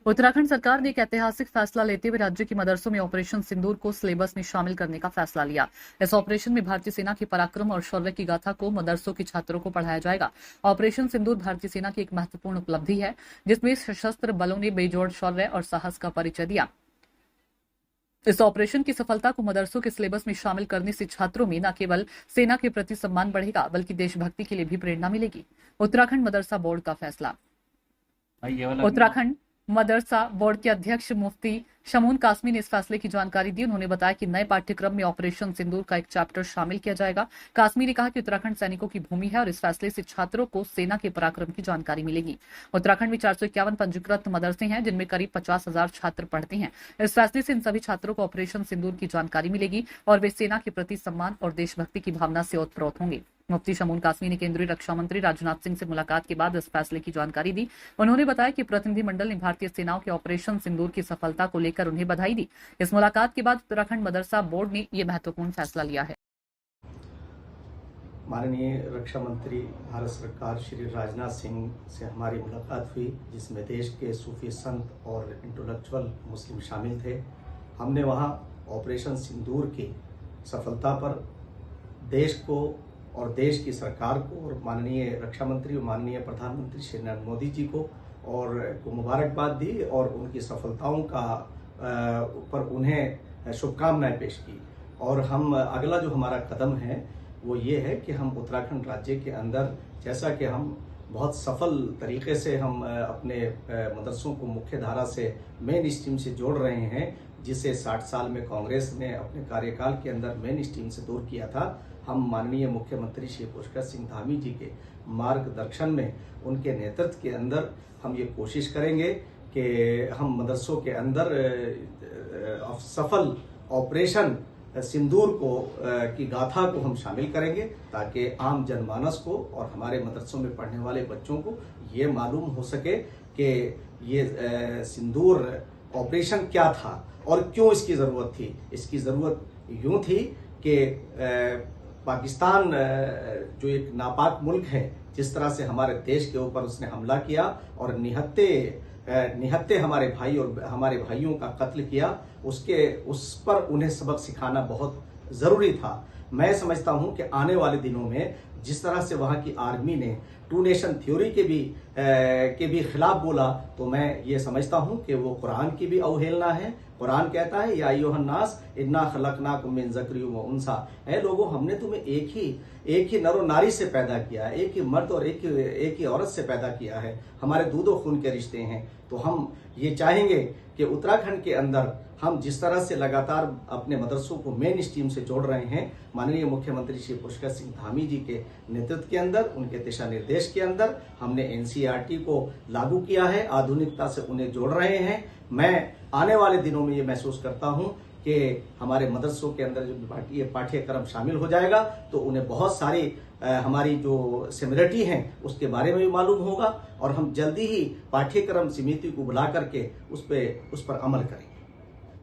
उत्तराखंड सरकार ने एक ऐतिहासिक फैसला लेते हुए राज्य के मदरसों में ऑपरेशन सिंदूर को सिलेबस में शामिल करने का फैसला लिया। इस ऑपरेशन में भारतीय सेना के पराक्रम और शौर्य की गाथा को मदरसों के छात्रों को पढ़ाया जाएगा। ऑपरेशन सिंदूर भारतीय सेना की एक महत्वपूर्ण उपलब्धि है, जिसमें सशस्त्र बलों ने बेजोड़ शौर्य और साहस का परिचय दिया। इस ऑपरेशन की सफलता को मदरसों के सिलेबस में शामिल करने से छात्रों में न केवल सेना के प्रति सम्मान बढ़ेगा, बल्कि देशभक्ति के लिए भी प्रेरणा मिलेगी। उत्तराखंड मदरसा बोर्ड का फैसला। उत्तराखंड मदरसा बोर्ड के अध्यक्ष मुफ्ती शमून कासमी ने इस फैसले की जानकारी दी। उन्होंने बताया कि नए पाठ्यक्रम में ऑपरेशन सिंदूर का एक चैप्टर शामिल किया जाएगा। कासमी ने कहा कि उत्तराखंड सैनिकों की भूमि है और इस फैसले से छात्रों को सेना के पराक्रम की जानकारी मिलेगी। उत्तराखंड में 451 पंजीकृत मदरसे हैं, जिनमें करीब 50,000 छात्र पढ़ते हैं। इस फैसले से इन सभी छात्रों को ऑपरेशन सिंदूर की जानकारी मिलेगी और वे सेना के प्रति सम्मान और देशभक्ति की भावना से ओतप्रोत होंगे। मुफ्ती शमून कासमी ने केंद्रीय रक्षा मंत्री राजनाथ सिंह से मुलाकात के बाद इस फैसले की जानकारी दी। उन्होंने बताया कि प्रतिनिधिमंडल ने भारतीय सेनाओं के ऑपरेशन सिंदूर की सफलता को लेकर उन्हें बधाई दी। इस मुलाकात के बाद उत्तराखंड मदरसा बोर्ड ने यह महत्वपूर्ण फैसला लिया है। माननीय रक्षा मंत्री भारत सरकार श्री राजनाथ सिंह से हमारी मुलाकात हुई, जिसमें देश के सूफी संत और इंटेलेक्चुअल मुस्लिम शामिल थे। हमने वहां ऑपरेशन सिंदूर की सफलता पर देश को और देश की सरकार को और माननीय रक्षा मंत्री और माननीय प्रधानमंत्री श्री नरेंद्र मोदी जी को मुबारकबाद दी और उनकी सफलताओं का पर उन्हें शुभकामनाएं पेश की। और हम अगला जो हमारा कदम है वो ये है कि हम उत्तराखंड राज्य के अंदर, जैसा कि हम बहुत सफल तरीके से हम अपने मदरसों को मुख्य धारा से मेन स्ट्रीम से जोड़ रहे हैं, जिसे 60 साल में कांग्रेस ने अपने कार्यकाल के अंदर मेन स्ट्रीम से दूर किया था। हम माननीय मुख्यमंत्री श्री पुष्कर सिंह धामी जी के मार्गदर्शन में, उनके नेतृत्व के अंदर हम ये कोशिश करेंगे कि हम मदरसों के अंदर सफल ऑपरेशन सिंदूर को की गाथा को हम शामिल करेंगे, ताकि आम जनमानस को और हमारे मदरसों में पढ़ने वाले बच्चों को ये मालूम हो सके कि ये सिंदूर ऑपरेशन क्या था और क्यों इसकी ज़रूरत थी। इसकी ज़रूरत यूँ थी कि पाकिस्तान जो एक नापाक मुल्क है, जिस तरह से हमारे देश के ऊपर उसने हमला किया और निहत्ते हमारे भाई और हमारे भाइयों का कत्ल किया, उस पर उन्हें सबक सिखाना बहुत ज़रूरी था। मैं समझता हूं कि आने वाले दिनों में जिस तरह से वहां की आर्मी ने टू नेशन थ्योरी के भी खिलाफ बोला, तो मैं ये समझता हूं कि वो कुरान की भी अवहेलना है। कुरान कहता है, या अय्युहन नास इन्ना खलकनाकुम मिन ज़करिन व उनसा, ऐ लोगों हमने तुम्हें एक ही नर और नारी से पैदा किया है, एक ही मर्द और एक ही औरत से पैदा किया है, हमारे दूध और खून के रिश्ते हैं। तो हम ये चाहेंगे कि उत्तराखंड के अंदर हम जिस तरह से लगातार अपने मदरसों को मेन स्ट्रीम से जोड़ रहे हैं, माननीय मुख्यमंत्री श्री पुष्कर सिंह धामी जी के नेतृत्व के अंदर, उनके दिशा निर्देश के अंदर हमने NCERT को लागू किया है, आधुनिकता से उन्हें जोड़ रहे हैं। मैं आने वाले दिनों में ये महसूस करता हूं कि हमारे मदरसों के अंदर जब ये पाठ्यक्रम शामिल हो जाएगा तो उन्हें बहुत सारी हमारी जो सिमिलरिटी हैं उसके बारे में भी मालूम होगा और हम जल्दी ही पाठ्यक्रम समिति को बुला करके उस पर अमल करेंगे।